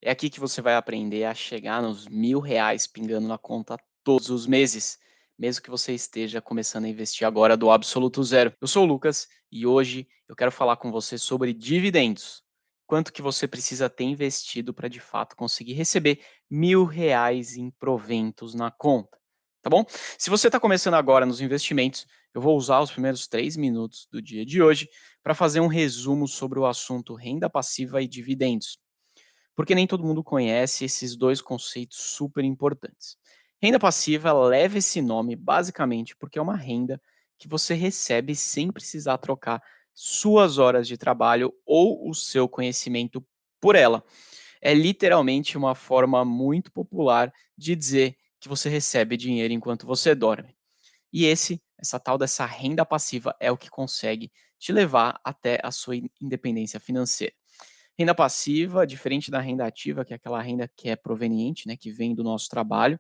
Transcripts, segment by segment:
É aqui que você vai aprender a chegar nos R$ 1.000 pingando na conta todos os meses, mesmo que você esteja começando a investir agora do absoluto zero. Eu sou o Lucas e hoje eu quero falar com você sobre dividendos. Quanto que você precisa ter investido para de fato conseguir receber R$ 1.000 em proventos na conta, tá bom? Se você está começando agora nos investimentos, eu vou usar os primeiros 3 minutos do dia de hoje para fazer um resumo sobre o assunto renda passiva e dividendos, porque nem todo mundo conhece esses dois conceitos super importantes. Renda passiva leva esse nome basicamente porque é uma renda que você recebe sem precisar trocar suas horas de trabalho ou o seu conhecimento por ela. É literalmente uma forma muito popular de dizer que você recebe dinheiro enquanto você dorme. E essa tal dessa renda passiva é o que consegue te levar até a sua independência financeira. Renda passiva, diferente da renda ativa, que é aquela renda que é proveniente, né, que vem do nosso trabalho.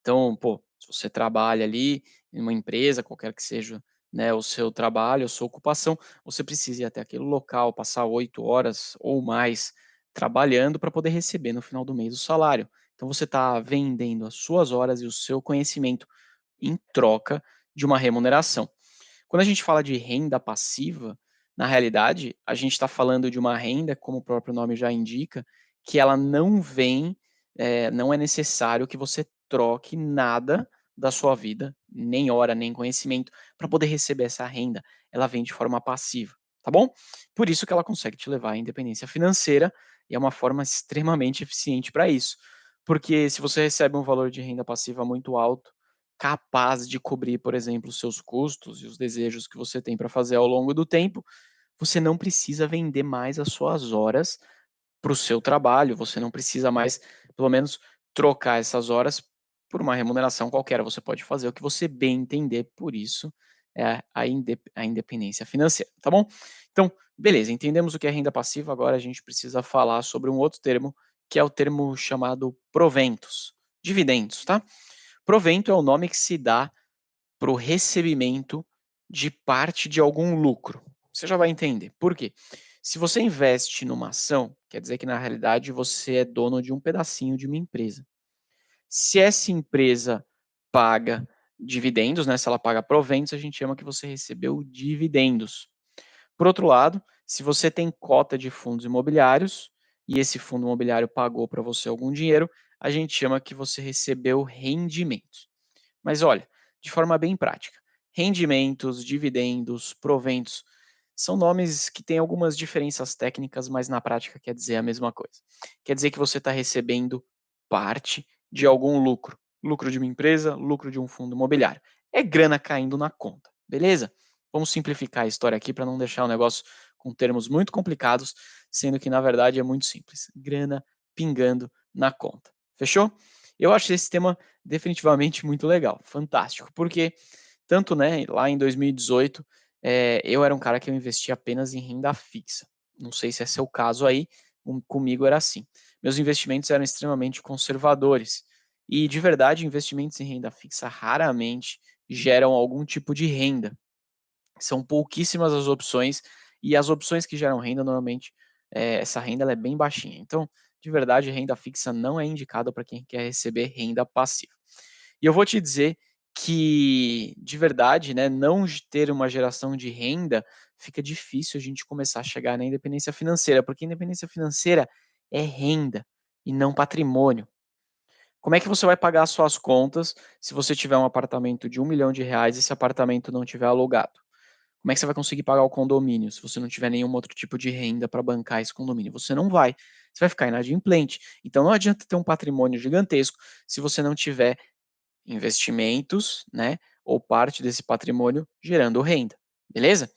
Então, pô, se você trabalha ali em uma empresa, qualquer que seja, né, o seu trabalho, a sua ocupação, você precisa ir até aquele local, passar 8 horas ou mais trabalhando para poder receber no final do mês o salário. Então você está vendendo as suas horas e o seu conhecimento em troca de uma remuneração. Quando a gente fala de renda passiva, na realidade, a gente está falando de uma renda, como o próprio nome já indica, que ela não vem, não é necessário que você troque nada da sua vida, nem hora, nem conhecimento, para poder receber essa renda. Ela vem de forma passiva, tá bom? Por isso que ela consegue te levar à independência financeira e é uma forma extremamente eficiente para isso. Porque se você recebe um valor de renda passiva muito alto, capaz de cobrir, por exemplo, os seus custos e os desejos que você tem para fazer ao longo do tempo, você não precisa vender mais as suas horas para o seu trabalho, você não precisa mais, pelo menos, trocar essas horas por uma remuneração qualquer, você pode fazer o que você bem entender, por isso é a independência financeira, tá bom? Então, beleza, entendemos o que é renda passiva, agora a gente precisa falar sobre um outro termo, que é o termo chamado proventos, dividendos, tá? Provento é o nome que se dá para o recebimento de parte de algum lucro. Você já vai entender. Por quê? Se você investe numa ação, quer dizer que na realidade você é dono de um pedacinho de uma empresa. Se essa empresa paga dividendos, né, se ela paga proventos, a gente chama que você recebeu dividendos. Por outro lado, se você tem cota de fundos imobiliários e esse fundo imobiliário pagou para você algum dinheiro, a gente chama que você recebeu rendimentos. Mas olha, de forma bem prática, rendimentos, dividendos, proventos, são nomes que têm algumas diferenças técnicas, mas na prática quer dizer a mesma coisa. Quer dizer que você está recebendo parte de algum lucro. Lucro de uma empresa, lucro de um fundo imobiliário. É grana caindo na conta, beleza? Vamos simplificar a história aqui para não deixar o negócio com termos muito complicados, sendo que na verdade é muito simples. Grana pingando na conta. Fechou? Eu acho esse tema definitivamente muito legal, fantástico, porque tanto, né, lá em 2018, eu era um cara que eu investia apenas em renda fixa. Não sei se é seu caso aí, comigo era assim. Meus investimentos eram extremamente conservadores e, de verdade, investimentos em renda fixa raramente geram algum tipo de renda. São pouquíssimas as opções e as opções que geram renda normalmente, essa renda ela é bem baixinha. Então, de verdade, renda fixa não é indicada para quem quer receber renda passiva. E eu vou te dizer que, de verdade, né, não ter uma geração de renda, fica difícil a gente começar a chegar na independência financeira, porque independência financeira é renda e não patrimônio. Como é que você vai pagar as suas contas se você tiver um apartamento de R$ 1.000.000 e esse apartamento não tiver alugado? Como é que você vai conseguir pagar o condomínio se você não tiver nenhum outro tipo de renda para bancar esse condomínio? Você não vai. Você vai ficar inadimplente. Então não adianta ter um patrimônio gigantesco se você não tiver investimentos, né, ou parte desse patrimônio gerando renda, beleza?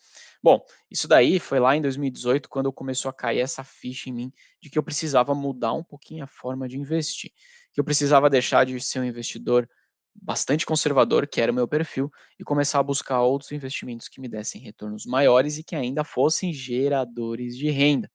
Bom, isso daí foi lá em 2018 quando começou a cair essa ficha em mim de que eu precisava mudar um pouquinho a forma de investir, que eu precisava deixar de ser um investidor bastante conservador, que era o meu perfil, e começar a buscar outros investimentos que me dessem retornos maiores e que ainda fossem geradores de renda.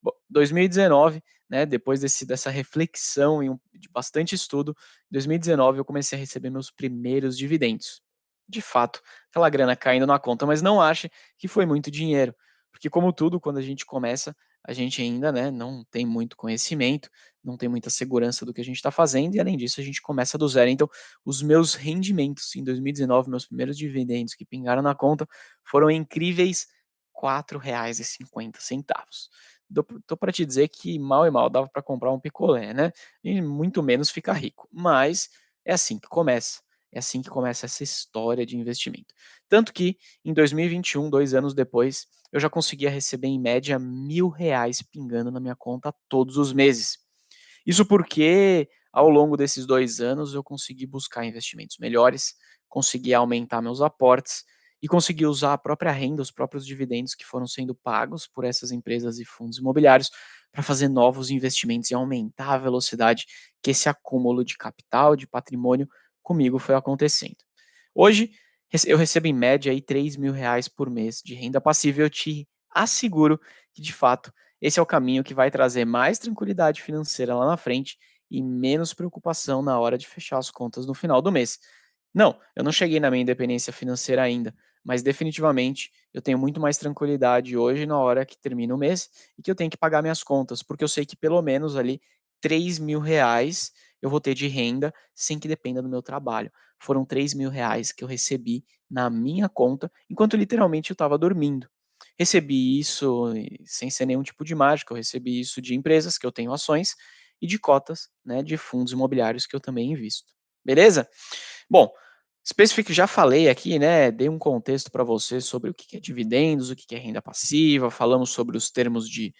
Bom, 2019, né, depois dessa reflexão e de bastante estudo, em 2019 eu comecei a receber meus primeiros dividendos. De fato, aquela grana caindo na conta, mas não ache que foi muito dinheiro, porque como tudo, quando a gente começa, a gente ainda, né, não tem muito conhecimento, não tem muita segurança do que a gente está fazendo e além disso a gente começa do zero. Então, os meus rendimentos em 2019, meus primeiros dividendos que pingaram na conta, foram incríveis R$ 4,50. Tô para te dizer que mal e mal dava para comprar um picolé, né, e muito menos ficar rico, mas é assim que começa, é assim que começa essa história de investimento. Tanto que em 2021, 2 anos depois, eu já conseguia receber em média R$ 1.000 pingando na minha conta todos os meses. Isso porque, ao longo desses 2 anos, eu consegui buscar investimentos melhores, consegui aumentar meus aportes e consegui usar a própria renda, os próprios dividendos que foram sendo pagos por essas empresas e fundos imobiliários para fazer novos investimentos e aumentar a velocidade que esse acúmulo de capital, de patrimônio, comigo foi acontecendo. Hoje, eu recebo em média aí R$ 3.000 por mês de renda passiva e eu te asseguro que, de fato, esse é o caminho que vai trazer mais tranquilidade financeira lá na frente e menos preocupação na hora de fechar as contas no final do mês. Não, eu não cheguei na minha independência financeira ainda, mas definitivamente eu tenho muito mais tranquilidade hoje na hora que termina o mês e que eu tenho que pagar minhas contas, porque eu sei que pelo menos ali R$ 3.000 eu vou ter de renda sem que dependa do meu trabalho. Foram R$ 3.000 que eu recebi na minha conta enquanto literalmente eu estava dormindo. Recebi isso sem ser nenhum tipo de mágica, eu recebi isso de empresas que eu tenho ações e de cotas, né, de fundos imobiliários que eu também invisto. Beleza? Bom, especifico já falei aqui, né, dei um contexto para você sobre o que que é dividendos, o que que é renda passiva, falamos sobre os termos de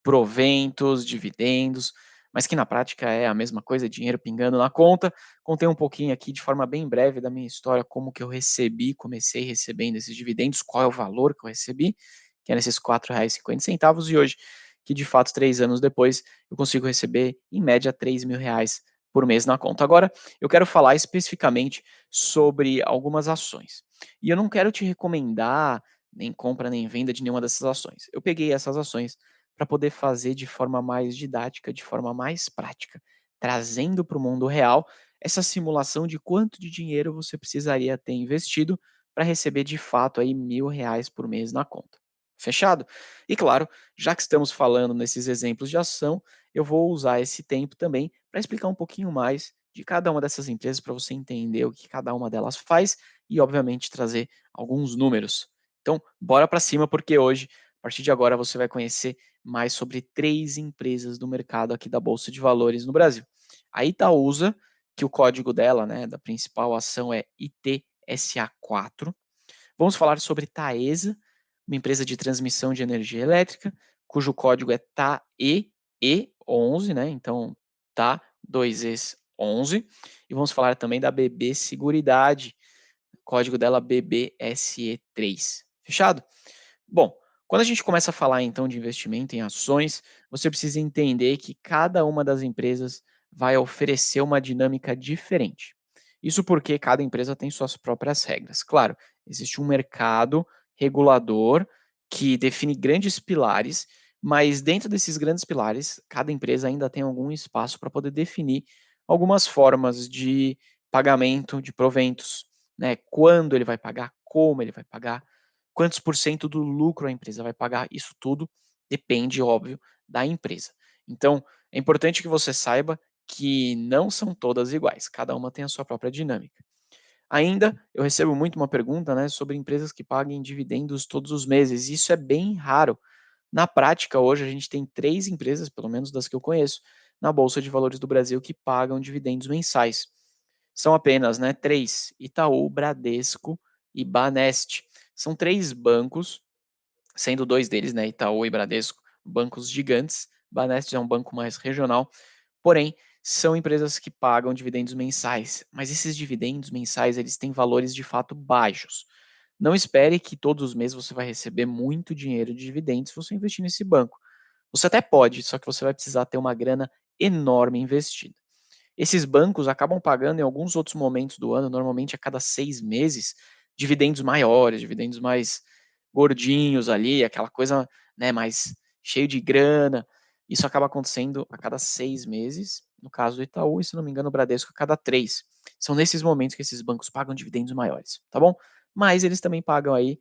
proventos, dividendos, mas que na prática é a mesma coisa, dinheiro pingando na conta. Contei um pouquinho aqui de forma bem breve da minha história, como que eu recebi, comecei recebendo esses dividendos, qual é o valor que eu recebi, que era esses R$ 4,50, e hoje, que de fato 3 anos depois, eu consigo receber em média R$ 3.000 por mês na conta. Agora, eu quero falar especificamente sobre algumas ações. E eu não quero te recomendar nem compra nem venda de nenhuma dessas ações. Eu peguei essas ações para poder fazer de forma mais didática, de forma mais prática, trazendo para o mundo real essa simulação de quanto de dinheiro você precisaria ter investido para receber de fato aí R$ 1.000 por mês na conta. Fechado? E claro, já que estamos falando nesses exemplos de ação, eu vou usar esse tempo também para explicar um pouquinho mais de cada uma dessas empresas para você entender o que cada uma delas faz e, obviamente, trazer alguns números. Então, bora para cima, porque hoje, a partir de agora, você vai conhecer mais sobre 3 empresas do mercado aqui da Bolsa de Valores no Brasil. A Itaúsa, que o código dela, né, da principal ação é ITSA4. Vamos falar sobre Taesa, uma empresa de transmissão de energia elétrica, cujo código é TAE11, né? Então, tá, 2Es 11. E vamos falar também da BB Seguridade, código dela BBSE3. Fechado? Bom, quando a gente começa a falar então de investimento em ações, você precisa entender que cada uma das empresas vai oferecer uma dinâmica diferente. Isso porque cada empresa tem suas próprias regras. Claro, existe um mercado regulador que define grandes pilares, mas dentro desses grandes pilares, cada empresa ainda tem algum espaço para poder definir algumas formas de pagamento de proventos, né? Quando ele vai pagar, como ele vai pagar, quantos por cento do lucro a empresa vai pagar, isso tudo depende, óbvio, da empresa. Então, é importante que você saiba que não são todas iguais, cada uma tem a sua própria dinâmica. Ainda, eu recebo muito uma pergunta, né, sobre empresas que paguem dividendos todos os meses, isso é bem raro. Na prática, hoje, a gente tem 3 empresas, pelo menos das que eu conheço, na Bolsa de Valores do Brasil que pagam dividendos mensais. São apenas, né, 3: Itaú, Bradesco e Banest. São 3 bancos, sendo 2 deles, né, Itaú e Bradesco, bancos gigantes. Banest é um banco mais regional, porém, são empresas que pagam dividendos mensais, mas esses dividendos mensais, eles têm valores de fato baixos. Não espere que todos os meses você vai receber muito dinheiro de dividendos se você investir nesse banco. Você até pode, só que você vai precisar ter uma grana enorme investida. Esses bancos acabam pagando em alguns outros momentos do ano, normalmente a cada 6 meses, dividendos maiores, dividendos mais gordinhos ali, aquela coisa, né, mais cheio de grana. Isso acaba acontecendo a cada 6 meses, no caso do Itaú, e se não me engano o Bradesco a cada 3. São nesses momentos que esses bancos pagam dividendos maiores, tá bom? Mas eles também pagam aí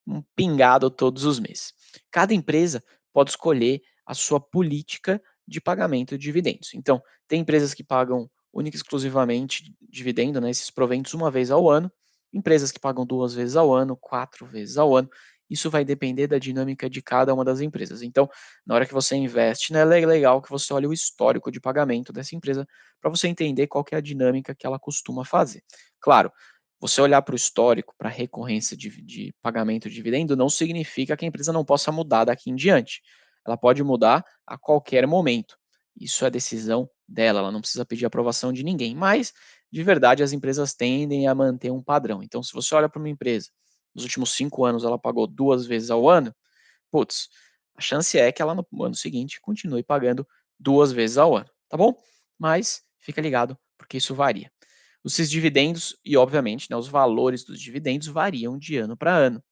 um pingado todos os meses. Cada empresa pode escolher a sua política de pagamento de dividendos. Então, tem empresas que pagam única e exclusivamente dividendo, né, esses proventos uma vez ao ano, empresas que pagam 2 vezes ao ano, 4 vezes ao ano. Isso vai depender da dinâmica de cada uma das empresas. Então, na hora que você investe, né, é legal que você olhe o histórico de pagamento dessa empresa para você entender qual que é a dinâmica que ela costuma fazer. Claro, você olhar para o histórico, para a recorrência de pagamento de dividendo, não significa que a empresa não possa mudar daqui em diante. Ela pode mudar a qualquer momento. Isso é decisão dela, ela não precisa pedir aprovação de ninguém. Mas, de verdade, as empresas tendem a manter um padrão. Então, se você olha para uma empresa, nos últimos 5 anos ela pagou 2 vezes ao ano, putz, a chance é que ela no ano seguinte continue pagando 2 vezes ao ano, tá bom? Mas fica ligado, porque isso varia. Esses dividendos e, obviamente, né, os valores dos dividendos variam de ano para ano.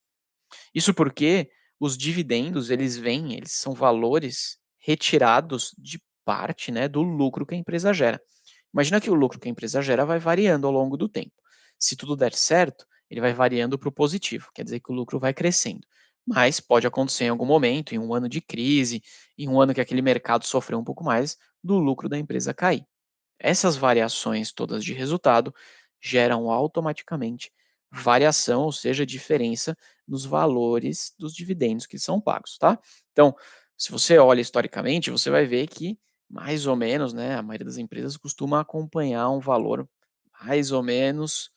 Isso porque os dividendos, eles são valores retirados de parte, né, do lucro que a empresa gera. Imagina que o lucro que a empresa gera vai variando ao longo do tempo. Se tudo der certo, ele vai variando para o positivo, quer dizer que o lucro vai crescendo. Mas pode acontecer em algum momento, em um ano de crise, em um ano que aquele mercado sofreu um pouco mais, do lucro da empresa cair. Essas variações todas de resultado geram automaticamente variação, ou seja, diferença nos valores dos dividendos que são pagos, tá? Então, se você olha historicamente, você vai ver que mais ou menos, né, a maioria das empresas costuma acompanhar um valor mais ou menos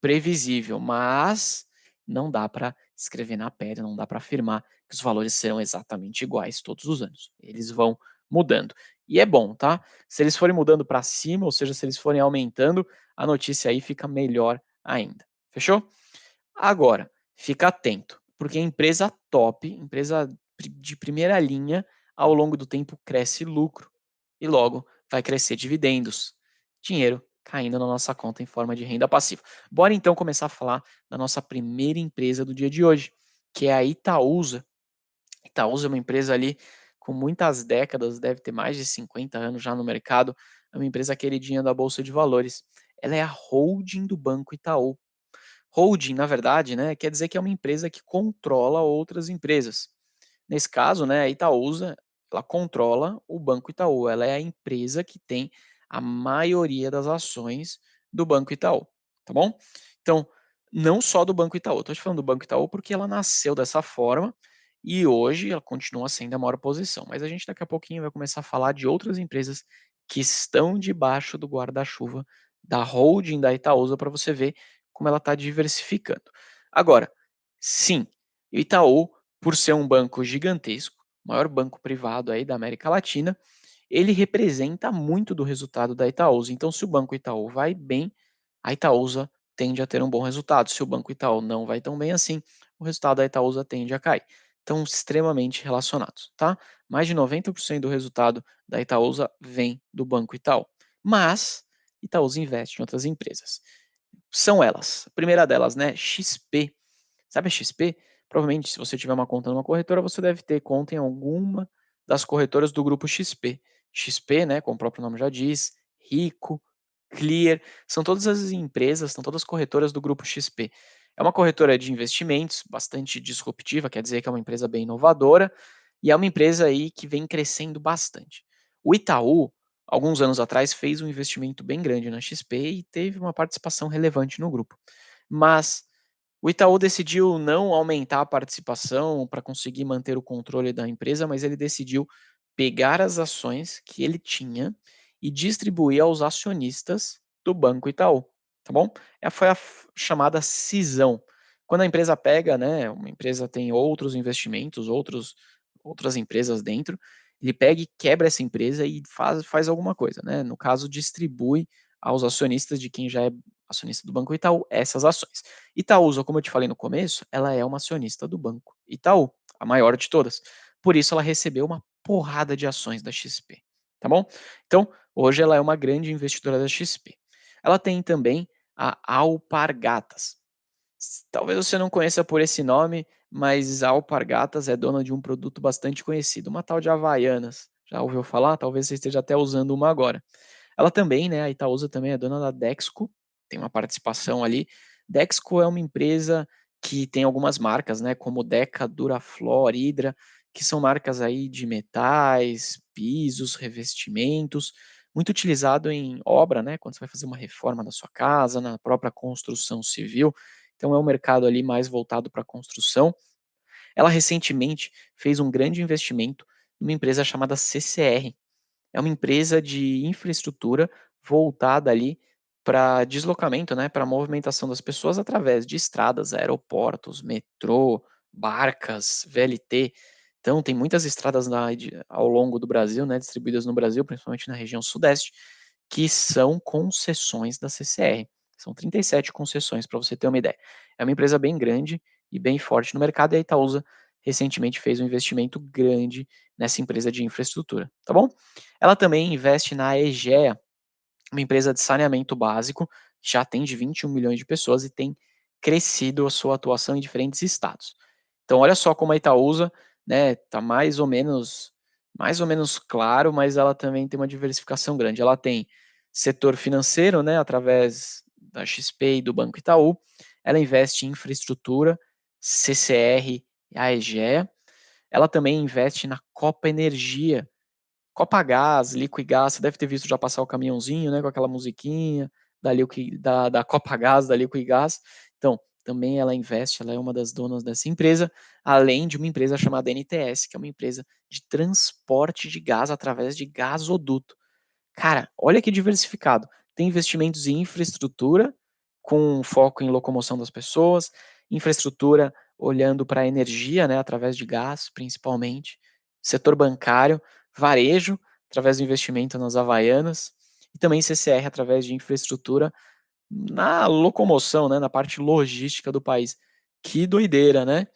previsível, mas não dá para escrever na pedra, não dá para afirmar que os valores serão exatamente iguais todos os anos. Eles vão mudando. E é bom, tá? Se eles forem mudando para cima, ou seja, se eles forem aumentando, a notícia aí fica melhor ainda. Fechou? Agora, fica atento, porque a empresa top, empresa de primeira linha, ao longo do tempo cresce lucro e logo vai crescer dividendos, dinheiro caindo na nossa conta em forma de renda passiva. Bora então começar a falar da nossa primeira empresa do dia de hoje, que é a Itaúsa. Itaúsa é uma empresa ali com muitas décadas, deve ter mais de 50 anos já no mercado, é uma empresa queridinha da bolsa de valores. Ela é a holding do Banco Itaú. Holding, na verdade, né, quer dizer que é uma empresa que controla outras empresas. Nesse caso, né, a Itaúsa, ela controla o Banco Itaú, ela é a empresa que tem a maioria das ações do Banco Itaú, tá bom? Então, não só do Banco Itaú, estou te falando do Banco Itaú porque ela nasceu dessa forma e hoje ela continua sendo a maior posição, mas a gente daqui a pouquinho vai começar a falar de outras empresas que estão debaixo do guarda-chuva da holding da Itaúsa para você ver como ela está diversificando. Agora, sim, o Itaú, por ser um banco gigantesco, o maior banco privado aí da América Latina, ele representa muito do resultado da Itaúsa. Então, se o Banco Itaú vai bem, a Itaúsa tende a ter um bom resultado. Se o Banco Itaú não vai tão bem assim, o resultado da Itaúsa tende a cair. Estão extremamente relacionados, tá? Mais de 90% do resultado da Itaúsa vem do Banco Itaú. Mas Itaúsa investe em outras empresas. São elas. A primeira delas, né, XP. Sabe a XP? Provavelmente, se você tiver uma conta numa corretora, você deve ter conta em alguma das corretoras do grupo XP. XP, né, como o próprio nome já diz, Rico, Clear, são todas as empresas, são todas corretoras do grupo XP. É uma corretora de investimentos bastante disruptiva, quer dizer que é uma empresa bem inovadora e é uma empresa aí que vem crescendo bastante. O Itaú, alguns anos atrás, fez um investimento bem grande na XP e teve uma participação relevante no grupo. Mas o Itaú decidiu não aumentar a participação para conseguir manter o controle da empresa, mas ele decidiu pegar as ações que ele tinha e distribuir aos acionistas do Banco Itaú, tá bom? Foi a chamada cisão. Quando a empresa pega, né, uma empresa tem outros investimentos, outras empresas dentro, ele pega e quebra essa empresa e faz alguma coisa, né? No caso, distribui aos acionistas de quem já é acionista do Banco Itaú essas ações. Itaúsa, como eu te falei no começo, ela é uma acionista do Banco Itaú, a maior de todas. Por isso ela recebeu uma porrada de ações da XP, tá bom? Então, hoje ela é uma grande investidora da XP. Ela tem também a Alpargatas. Talvez você não conheça por esse nome, mas a Alpargatas é dona de um produto bastante conhecido, uma tal de Havaianas. Já ouviu falar? Talvez você esteja até usando uma agora. Ela também, né, a Itaúsa também é dona da Dexco, tem uma participação ali. Dexco é uma empresa que tem algumas marcas, né, como Deca, Duraflor, Hydra, que são marcas aí de metais, pisos, revestimentos, muito utilizado em obra, né, quando você vai fazer uma reforma na sua casa, na própria construção civil. Então é um mercado ali mais voltado para construção. Ela recentemente fez um grande investimento numa empresa chamada CCR. É uma empresa de infraestrutura voltada ali para deslocamento, né, para movimentação das pessoas através de estradas, aeroportos, metrô, barcas, VLT. Então tem muitas estradas ao longo do Brasil, né, distribuídas no Brasil, principalmente na região sudeste, que são concessões da CCR. São 37 concessões, para você ter uma ideia. É uma empresa bem grande e bem forte no mercado, e a Itaúsa recentemente fez um investimento grande nessa empresa de infraestrutura, tá bom? Ela também investe na Egea, uma empresa de saneamento básico, que já atende 21 milhões de pessoas e tem crescido a sua atuação em diferentes estados. Então olha só como a Itaúsa, né, tá mais ou menos claro, mas ela também tem uma diversificação grande. Ela tem setor financeiro, né, através da XP e do Banco Itaú. Ela investe em infraestrutura, CCR e a Egea. Ela também investe na Copa Energia, Copagás, Liquigás, você deve ter visto já passar o caminhãozinho, né, com aquela musiquinha da Copagás, da Liquigás. Então, também ela investe, ela é uma das donas dessa empresa, além de uma empresa chamada NTS, que é uma empresa de transporte de gás através de gasoduto. Cara, olha que diversificado. Tem investimentos em infraestrutura, com foco em locomoção das pessoas, infraestrutura olhando para a energia, né, através de gás, principalmente, setor bancário, varejo, através do investimento nas Havaianas, e também CCR através de infraestrutura na locomoção, né, na parte logística do país. Que doideira, né?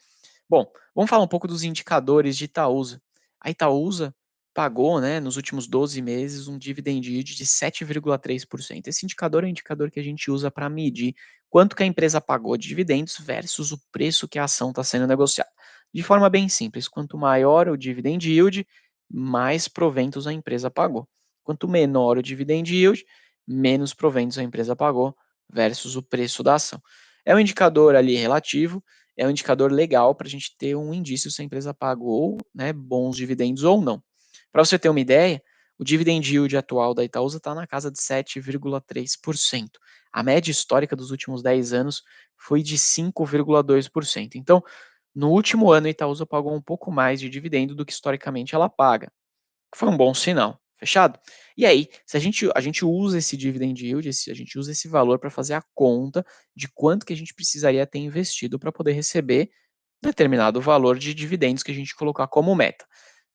Bom, vamos falar um pouco dos indicadores de Itaúsa. A Itaúsa pagou, né, nos últimos 12 meses, um dividend yield de 7,3%. Esse indicador é um indicador que a gente usa para medir quanto que a empresa pagou de dividendos versus o preço que a ação está sendo negociada. De forma bem simples, quanto maior o dividend yield, mais proventos a empresa pagou. Quanto menor o dividend yield, menos proventos a empresa pagou versus o preço da ação. É um indicador ali relativo, é um indicador legal para a gente ter um indício se a empresa pagou, né, bons dividendos ou não. Para você ter uma ideia, o dividend yield atual da Itaúsa está na casa de 7,3%. A média histórica dos últimos 10 anos foi de 5,2%. Então, no último ano, a Itaúsa pagou um pouco mais de dividendo do que historicamente ela paga. Foi um bom sinal, fechado? E aí, se a gente usa esse dividend yield, a gente usa esse valor para fazer a conta de quanto que a gente precisaria ter investido para poder receber determinado valor de dividendos que a gente colocar como meta.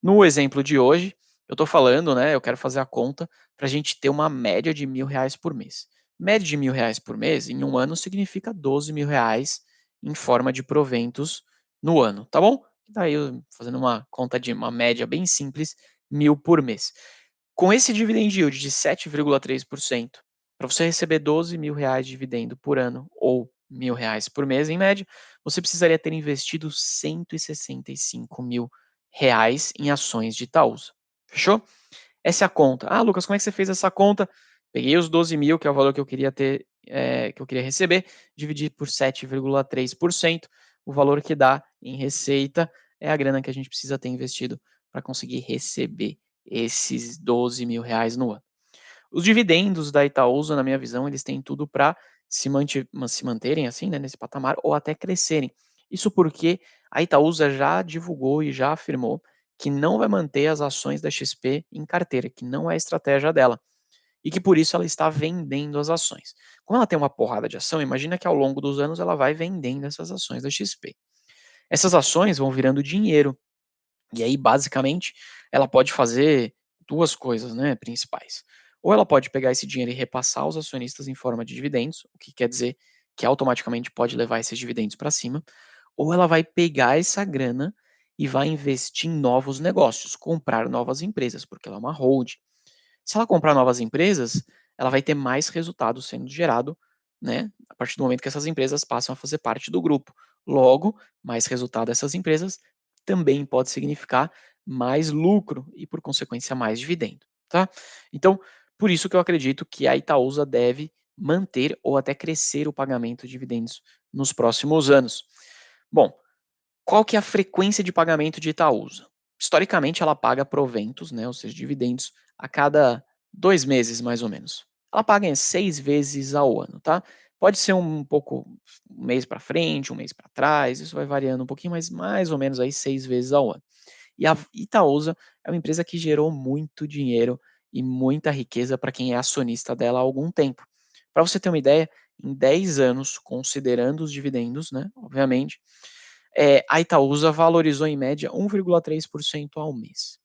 No exemplo de hoje, eu estou falando, né, eu quero fazer a conta para a gente ter uma média de R$ 1.000 por mês. Média de R$ 1.000 por mês, em um ano, significa R$ 12.000 em forma de proventos no ano, tá bom? Daí, fazendo uma conta de uma média bem simples, 1.000 por mês. Com esse dividend yield de 7,3%, para você receber R$ 12.000 de dividendo por ano ou R$ 1.000 por mês em média, você precisaria ter investido R$ 165.000 em ações de Itaúsa. Fechou? Essa é a conta. Ah, Lucas, como é que você fez essa conta? Peguei os 12.000, que é o valor que eu queria ter, que eu queria receber, dividi por 7,3%. O valor que dá em receita é a grana que a gente precisa ter investido para conseguir receber esses R$ 12.000 no ano. Os dividendos da Itaúsa, na minha visão, eles têm tudo para se manterem assim, né, nesse patamar ou até crescerem. Isso porque a Itaúsa já divulgou e já afirmou que não vai manter as ações da XP em carteira, que não é a estratégia dela, e que por isso ela está vendendo as ações. Como ela tem uma porrada de ação, imagina que ao longo dos anos ela vai vendendo essas ações da XP. Essas ações vão virando dinheiro, e aí, basicamente, ela pode fazer 2 coisas, né, principais. Ou ela pode pegar esse dinheiro e repassar aos acionistas em forma de dividendos, o que quer dizer que automaticamente pode levar esses dividendos para cima, ou ela vai pegar essa grana e vai investir em novos negócios, comprar novas empresas, porque ela é uma hold. Se ela comprar novas empresas, ela vai ter mais resultado sendo gerado, né, a partir do momento que essas empresas passam a fazer parte do grupo. Logo, mais resultado dessas empresas também pode significar mais lucro e, por consequência, mais dividendo, tá? Então, por isso que eu acredito que a Itaúsa deve manter ou até crescer o pagamento de dividendos nos próximos anos. Bom, qual que é a frequência de pagamento de Itaúsa? Historicamente, ela paga proventos, né, ou seja, dividendos, a cada 2 meses, mais ou menos. Ela paga em 6 vezes ao ano, tá. Pode ser um pouco um mês para frente, um mês para trás, isso vai variando um pouquinho, mas mais ou menos aí 6 vezes ao ano. E a Itaúsa é uma empresa que gerou muito dinheiro e muita riqueza para quem é acionista dela há algum tempo. Para você ter uma ideia, em 10 anos, considerando os dividendos, né, obviamente, a Itaúsa valorizou em média 1,3% ao mês.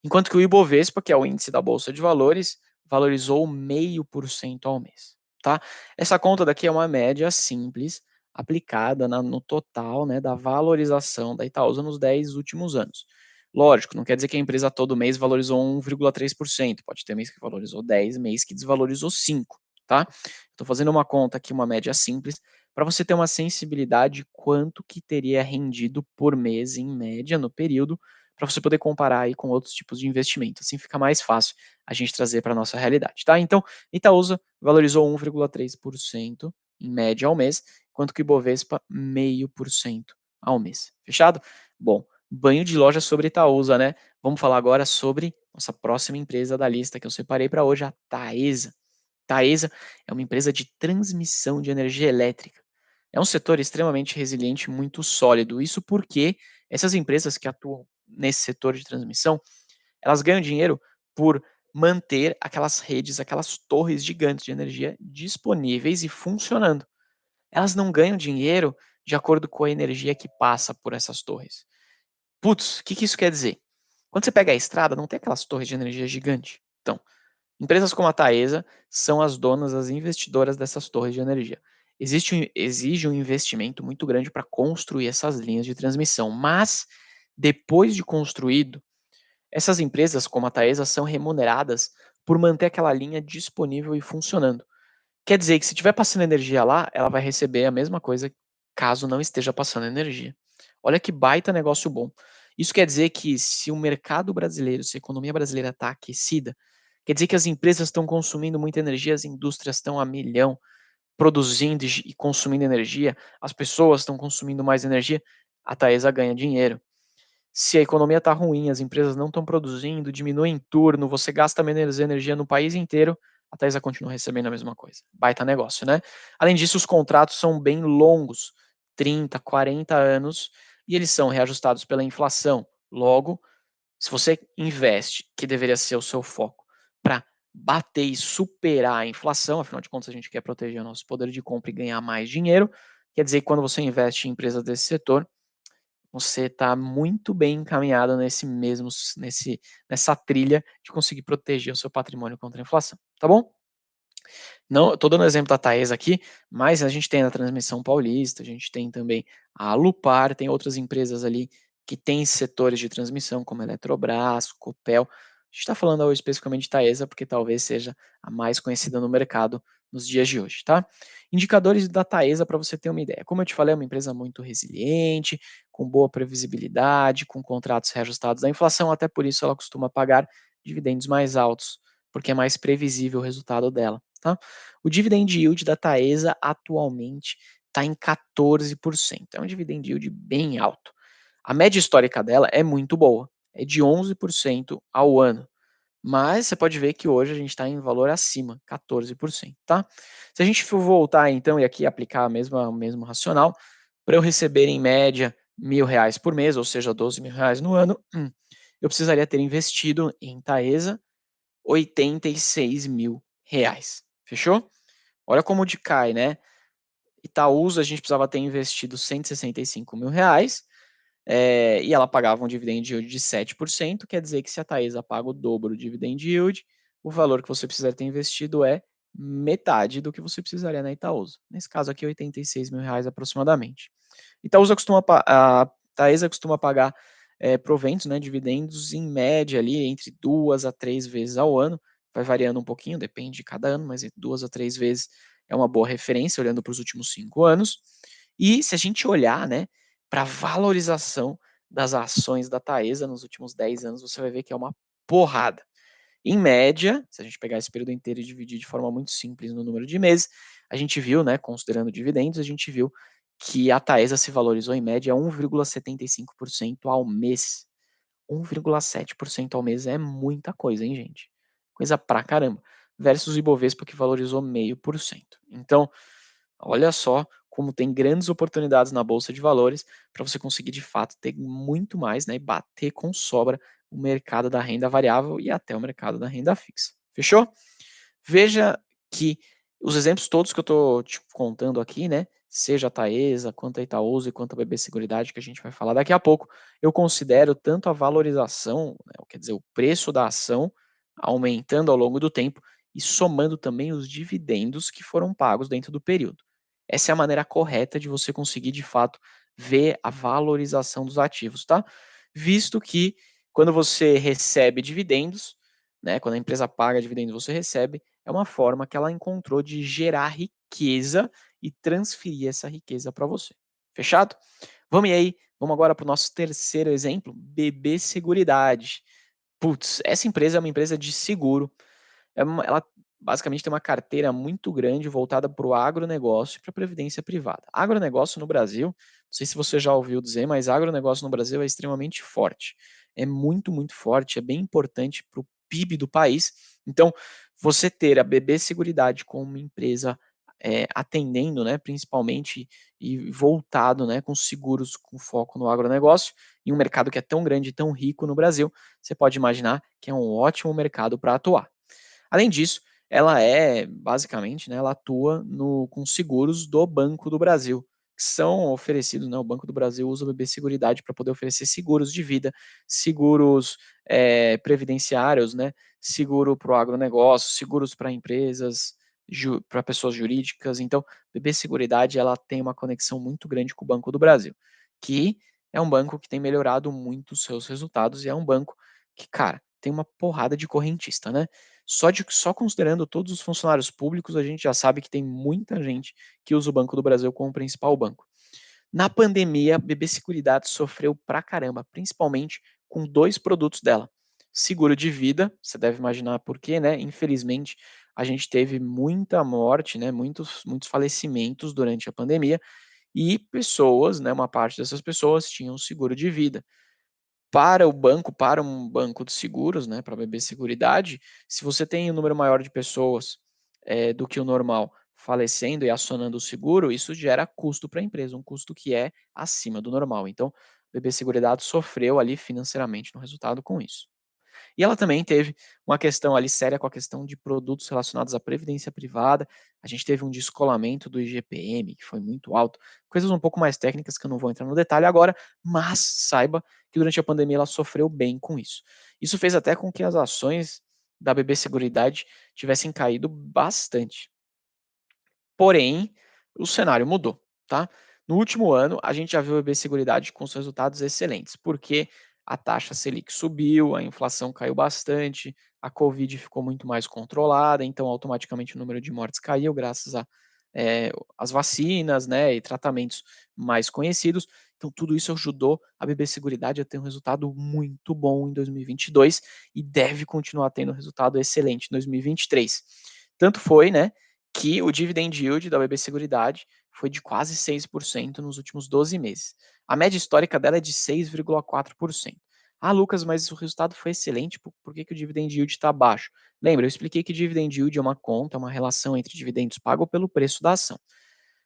Enquanto que o Ibovespa, que é o índice da bolsa de valores, valorizou 0,5% ao mês, tá. Essa conta daqui é uma média simples, aplicada no total, né, da valorização da Itaúsa nos 10 últimos anos. Lógico, não quer dizer que a empresa todo mês valorizou 1,3%, pode ter mês que valorizou 10, mês que desvalorizou 5, tá. Estou fazendo uma conta aqui, uma média simples, para você ter uma sensibilidade de quanto que teria rendido por mês, em média, no período, para você poder comparar aí com outros tipos de investimento, assim fica mais fácil a gente trazer para nossa realidade, tá. Então, Itaúsa valorizou 1,3% em média ao mês, enquanto que o Ibovespa 0,5% ao mês, fechado? Bom, banho de loja sobre Itaúsa, né. Vamos falar agora sobre nossa próxima empresa da lista que eu separei para hoje, a Taesa. Taesa é uma empresa de transmissão de energia elétrica. É um setor extremamente resiliente e muito sólido. Isso porque essas empresas que atuam nesse setor de transmissão, elas ganham dinheiro por manter aquelas redes, aquelas torres gigantes de energia disponíveis e funcionando. Elas não ganham dinheiro de acordo com a energia que passa por essas torres. Putz, o que isso quer dizer? Quando você pega a estrada, não tem aquelas torres de energia gigante. Então, empresas como a Taesa são as donas, as investidoras dessas torres de energia. Exige um investimento muito grande para construir essas linhas de transmissão, mas depois de construído, essas empresas como a Taesa são remuneradas por manter aquela linha disponível e funcionando. Quer dizer que se estiver passando energia lá, ela vai receber a mesma coisa caso não esteja passando energia. Olha que baita negócio bom. Isso quer dizer que se o mercado brasileiro, se a economia brasileira está aquecida, quer dizer que as empresas estão consumindo muita energia, as indústrias estão a milhão produzindo e consumindo energia, as pessoas estão consumindo mais energia, a Taesa ganha dinheiro. Se a economia está ruim, as empresas não estão produzindo, diminui em turno, você gasta menos energia no país inteiro, a Taesa continua recebendo a mesma coisa. Baita negócio, né? Além disso, os contratos são bem longos, 30, 40 anos, e eles são reajustados pela inflação. Logo, se você investe, que deveria ser o seu foco, para bater e superar a inflação, afinal de contas a gente quer proteger o nosso poder de compra e ganhar mais dinheiro, quer dizer que quando você investe em empresas desse setor, você está muito bem encaminhado nessa trilha de conseguir proteger o seu patrimônio contra a inflação, tá bom? Não, eu tô dando o exemplo da Taesa aqui, mas a gente tem a Transmissão Paulista, a gente tem também a Alupar, tem outras empresas ali que têm setores de transmissão, como a Eletrobras, Copel. A gente está falando hoje especificamente de Taesa, porque talvez seja a mais conhecida no mercado nos dias de hoje, tá? Indicadores da Taesa para você ter uma ideia. Como eu te falei, é uma empresa muito resiliente, com boa previsibilidade, com contratos reajustados da inflação, até por isso ela costuma pagar dividendos mais altos, porque é mais previsível o resultado dela, tá? O dividend yield da Taesa atualmente está em 14%. É um dividend yield bem alto. A média histórica dela é muito boa, é de 11% ao ano. Mas você pode ver que hoje a gente está em valor acima, 14%, tá? Se a gente for voltar então e aqui aplicar o mesmo racional, para eu receber em média R$ 1.000 por mês, ou seja, R$ 12.000 no ano, eu precisaria ter investido em Taesa R$ 86.000. Fechou? Olha como decai, né? Itaúsa, a gente precisava ter investido R$ 165.000, e ela pagava um dividend yield de 7%, quer dizer que se a Taesa paga o dobro do dividend yield, o valor que você precisaria ter investido é metade do que você precisaria na Itaúsa. Nesse caso aqui, R$ 86.000 aproximadamente. A Taesa costuma pagar proventos, né, dividendos, em média ali entre 2 a 3 vezes ao ano, vai variando um pouquinho, depende de cada ano, mas entre 2 a 3 vezes é uma boa referência, olhando para os últimos 5 anos. E se a gente olhar, né, para a valorização das ações da Taesa nos últimos 10 anos, você vai ver que é uma porrada. Em média, se a gente pegar esse período inteiro e dividir de forma muito simples no número de meses, a gente viu, né, considerando dividendos, a gente viu que a Taesa se valorizou em média 1,75% ao mês. 1,7% ao mês é muita coisa, hein, gente? Coisa pra caramba. Versus o Ibovespa que valorizou 0,5%. Então, olha só como tem grandes oportunidades na bolsa de valores para você conseguir de fato ter muito mais, né, e bater com sobra o mercado da renda variável e até o mercado da renda fixa. Fechou? Veja que os exemplos todos que eu estou te contando aqui, né, seja a Taesa, quanto a Itaúsa e quanto a BB Seguridade, que a gente vai falar daqui a pouco, eu considero tanto a valorização, né, quer dizer, o preço da ação aumentando ao longo do tempo e somando também os dividendos que foram pagos dentro do período. Essa é a maneira correta de você conseguir, de fato, ver a valorização dos ativos, tá? Visto que quando você recebe dividendos, né, quando a empresa paga dividendos, você recebe, é uma forma que ela encontrou de gerar riqueza e transferir essa riqueza para você. Fechado? Vamos aí, vamos agora para o nosso terceiro exemplo, BB Seguridade. Putz, essa empresa é uma empresa de seguro, ela basicamente tem uma carteira muito grande voltada para o agronegócio e para a previdência privada. Agronegócio no Brasil, não sei se você já ouviu dizer, mas agronegócio no Brasil é extremamente forte. É muito, muito forte, é bem importante para o PIB do país. Então, você ter a BB Seguridade como uma empresa atendendo, né, principalmente e voltado, né, com seguros com foco no agronegócio, em um mercado que é tão grande e tão rico no Brasil, você pode imaginar que é um ótimo mercado para atuar. Além disso, ela é basicamente, né, ela atua com seguros do Banco do Brasil, que são oferecidos, né, o Banco do Brasil usa o BB Seguridade para poder oferecer seguros de vida, seguros previdenciários, né, seguro para o agronegócio, seguros para empresas, para pessoas jurídicas. Então, BB Seguridade ela tem uma conexão muito grande com o Banco do Brasil, que é um banco que tem melhorado muito os seus resultados e é um banco que, cara, tem uma porrada de correntista, né? Só considerando todos os funcionários públicos, a gente já sabe que tem muita gente que usa o Banco do Brasil como principal banco. Na pandemia, a BB Seguridade sofreu pra caramba, principalmente com 2 produtos dela. Seguro de vida, você deve imaginar por quê, né? Infelizmente, a gente teve muita morte, né? Muitos falecimentos durante a pandemia e pessoas, né? Uma parte dessas pessoas tinham seguro de vida. Para um banco de seguros, né, para a BB Seguridade, se você tem um número maior de pessoas, do que o normal falecendo e acionando o seguro, isso gera custo para a empresa, um custo que é acima do normal. Então, a BB Seguridade sofreu ali financeiramente no resultado com isso. E ela também teve uma questão ali séria com a questão de produtos relacionados à previdência privada. A gente teve um descolamento do IGPM, que foi muito alto, coisas um pouco mais técnicas que eu não vou entrar no detalhe agora, mas saiba que durante a pandemia ela sofreu bem com isso. Isso fez até com que as ações da BB Seguridade tivessem caído bastante. Porém, o cenário mudou, tá? No último ano, a gente já viu a BB Seguridade com os resultados excelentes, porque a taxa Selic subiu, a inflação caiu bastante, a Covid ficou muito mais controlada, então automaticamente o número de mortes caiu graças a as vacinas, né, e tratamentos mais conhecidos. Então tudo isso ajudou a BB Seguridade a ter um resultado muito bom em 2022 e deve continuar tendo um resultado excelente em 2023. Tanto foi, né, que o dividend yield da BB Seguridade foi de quase 6% nos últimos 12 meses. A média histórica dela é de 6,4%. Ah, Lucas, mas o resultado foi excelente, por que, que o dividend yield está baixo? Lembra, eu expliquei que dividend yield é uma conta, uma relação entre dividendos pagos pelo preço da ação.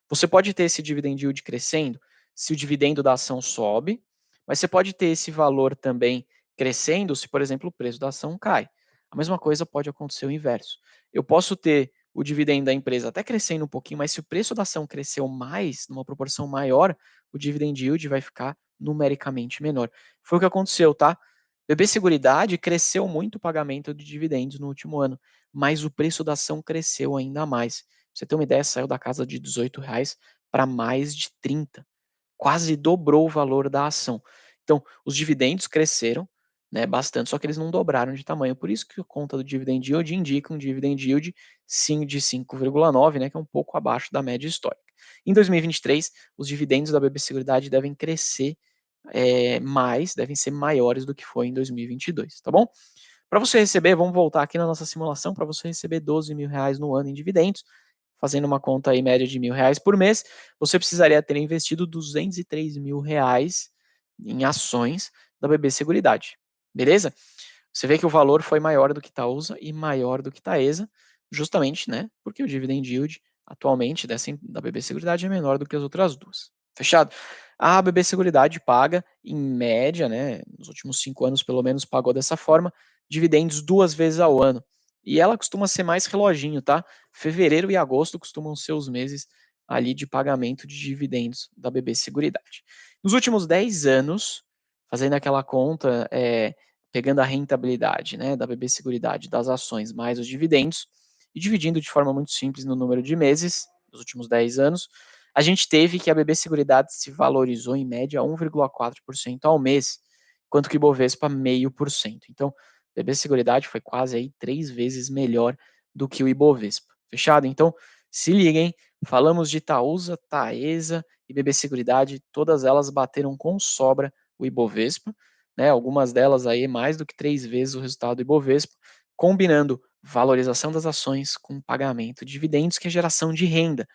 Você pode ter esse dividend yield crescendo se o dividendo da ação sobe, mas você pode ter esse valor também crescendo se, por exemplo, o preço da ação cai. A mesma coisa pode acontecer o inverso. Eu posso ter o dividendo da empresa até crescendo um pouquinho, mas se o preço da ação cresceu mais, numa proporção maior, o dividend yield vai ficar numericamente menor. Foi o que aconteceu, tá? BB Seguridade cresceu muito o pagamento de dividendos no último ano, mas o preço da ação cresceu ainda mais. Pra você ter uma ideia, saiu da casa de R$ 18 para mais de 30, quase dobrou o valor da ação. Então, os dividendos cresceram, né, bastante, só que eles não dobraram de tamanho. Por isso que a conta do dividend yield indica um dividend yield sim de 5,9, né, que é um pouco abaixo da média histórica. Em 2023, os dividendos da BB Seguridade devem crescer mais, devem ser maiores do que foi em 2022, tá bom? Para você receber, vamos voltar aqui na nossa simulação, para você receber R$ 12.000 no ano em dividendos, fazendo uma conta aí média de R$ 1.000 por mês, você precisaria ter investido R$ 203.000 em ações da BB Seguridade. beleza? Você vê que o valor foi maior do que Itaúsa e maior do que Taesa, justamente, né, porque o dividend yield atualmente da BB Seguridade é menor do que as outras duas. Fechado? A BB Seguridade paga, em média, né, nos últimos 5 anos pelo menos pagou dessa forma, dividendos 2 vezes ao ano. E ela costuma ser mais reloginho, tá? Fevereiro e agosto costumam ser os meses ali de pagamento de dividendos da BB Seguridade. Nos últimos 10 anos, fazendo aquela conta, pegando a rentabilidade, né, da BB Seguridade das ações mais os dividendos e dividindo de forma muito simples no número de meses, nos últimos 10 anos, a gente teve que a BB Seguridade se valorizou em média 1,4% ao mês, enquanto que o Ibovespa 0,5%. Então, a BB Seguridade foi quase aí 3 vezes melhor do que o Ibovespa. Fechado? Então, se liguem, falamos de Itaúsa, Taesa e BB Seguridade, todas elas bateram com sobra o Ibovespa, né, algumas delas aí mais do que 3 vezes o resultado do Ibovespa, combinando valorização das ações com pagamento de dividendos, que é geração de renda.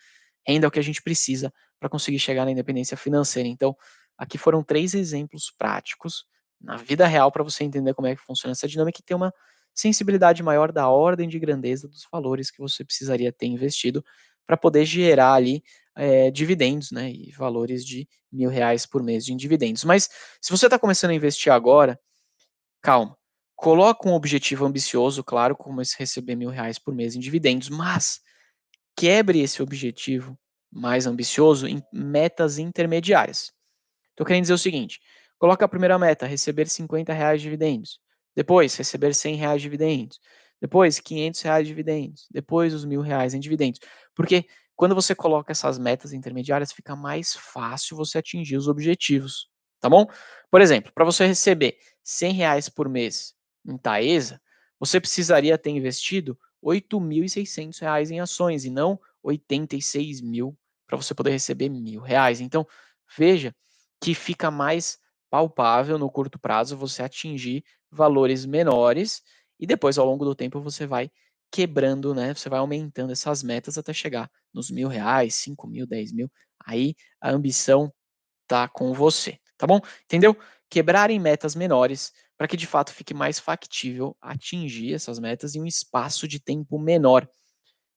Renda é o que a gente precisa para conseguir chegar na independência financeira. Então, aqui foram 3 exemplos práticos na vida real para você entender como é que funciona essa dinâmica e ter uma sensibilidade maior da ordem de grandeza dos valores que você precisaria ter investido para poder gerar ali dividendos, né, e valores de R$ 1.000 por mês de dividendos. Mas se você está começando a investir agora, calma. Coloca um objetivo ambicioso, claro, como esse receber R$ 1.000 por mês em dividendos, mas quebre esse objetivo mais ambicioso em metas intermediárias. Estou querendo dizer o seguinte: coloca a primeira meta, receber R$ 50 de dividendos. Depois, receber R$ 100 de dividendos. Depois, R$ 500 de dividendos. Depois, os R$ 1.000 em dividendos. Porque quando você coloca essas metas intermediárias, fica mais fácil você atingir os objetivos. Tá bom? Por exemplo, para você receber R$ 100 por mês em Taesa, você precisaria ter investido R$ 8.600 em ações e não 86 mil para você poder receber R$ 1.000. Então, veja que fica mais palpável no curto prazo você atingir valores menores e depois ao longo do tempo você vai quebrando, né? Você vai aumentando essas metas até chegar nos R$ 1.000, 5.000, 10.000. Aí a ambição tá com você, tá bom? Entendeu? Quebrar em metas menores para que de fato fique mais factível atingir essas metas em um espaço de tempo menor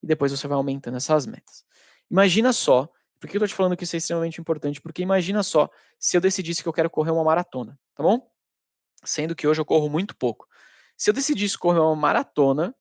e depois você vai aumentando essas metas. Imagina só, por que eu tô te falando que isso é extremamente importante? Porque imagina só se eu decidisse que eu quero correr uma maratona, tá bom? Sendo que hoje eu corro muito pouco. Se eu decidisse correr uma maratona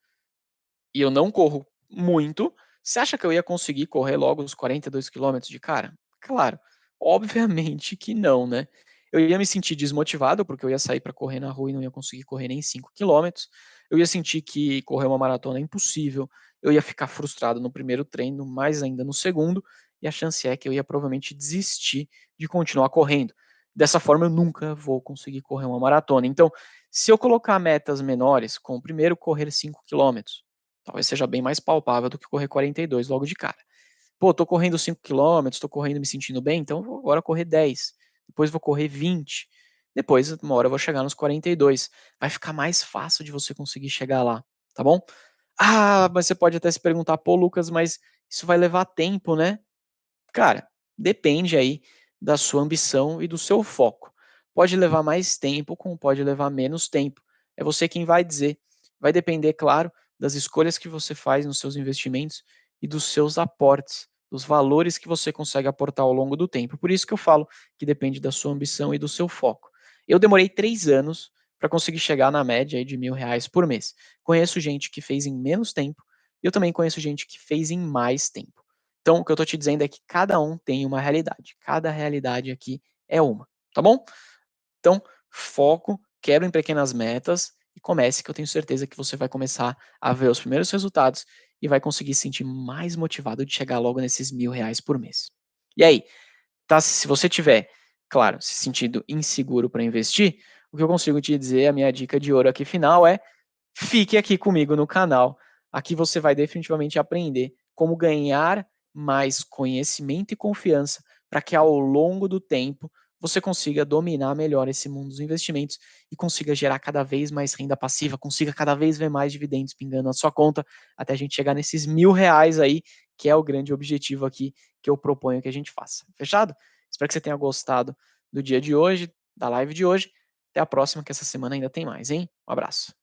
e eu não corro muito, você acha que eu ia conseguir correr logo os 42 quilômetros de cara? Claro, obviamente que não, né? Eu ia me sentir desmotivado, porque eu ia sair para correr na rua e não ia conseguir correr nem 5 quilômetros. Eu ia sentir que correr uma maratona é impossível. Eu ia ficar frustrado no primeiro treino, mais ainda no segundo, e a chance é que eu ia provavelmente desistir de continuar correndo. Dessa forma, eu nunca vou conseguir correr uma maratona. Então, se eu colocar metas menores, como primeiro correr 5 quilômetros, talvez seja bem mais palpável do que correr 42 logo de cara. Pô, tô correndo 5 quilômetros, tô correndo me sentindo bem, então vou agora correr 10, depois vou correr 20, depois uma hora eu vou chegar nos 42. Vai ficar mais fácil de você conseguir chegar lá, tá bom? Ah, mas você pode até se perguntar: "Pô, Lucas, mas isso vai levar tempo, né?" Cara, depende aí da sua ambição e do seu foco. Pode levar mais tempo, como pode levar menos tempo. É você quem vai dizer. Vai depender, claro, das escolhas que você faz nos seus investimentos e dos seus aportes, dos valores que você consegue aportar ao longo do tempo. Por isso que eu falo que depende da sua ambição e do seu foco. Eu demorei 3 anos para conseguir chegar na média aí de R$ 1.000 por mês. Conheço gente que fez em menos tempo e eu também conheço gente que fez em mais tempo. Então, o que eu estou te dizendo é que cada um tem uma realidade. Cada realidade aqui é uma, tá bom? Então, foco, quebra em pequenas metas e comece, que eu tenho certeza que você vai começar a ver os primeiros resultados e vai conseguir se sentir mais motivado de chegar logo nesses R$ 1.000 por mês. E aí, tá? Se você tiver, claro, se sentindo inseguro para investir, o que eu consigo te dizer, a minha dica de ouro aqui final é: fique aqui comigo no canal. Aqui você vai definitivamente aprender como ganhar mais conhecimento e confiança para que ao longo do tempo você consiga dominar melhor esse mundo dos investimentos e consiga gerar cada vez mais renda passiva, consiga cada vez ver mais dividendos pingando na sua conta, até a gente chegar nesses R$ 1.000 aí, que é o grande objetivo aqui que eu proponho que a gente faça. Fechado? Espero que você tenha gostado do dia de hoje, da live de hoje. Até a próxima, que essa semana ainda tem mais, hein? Um abraço.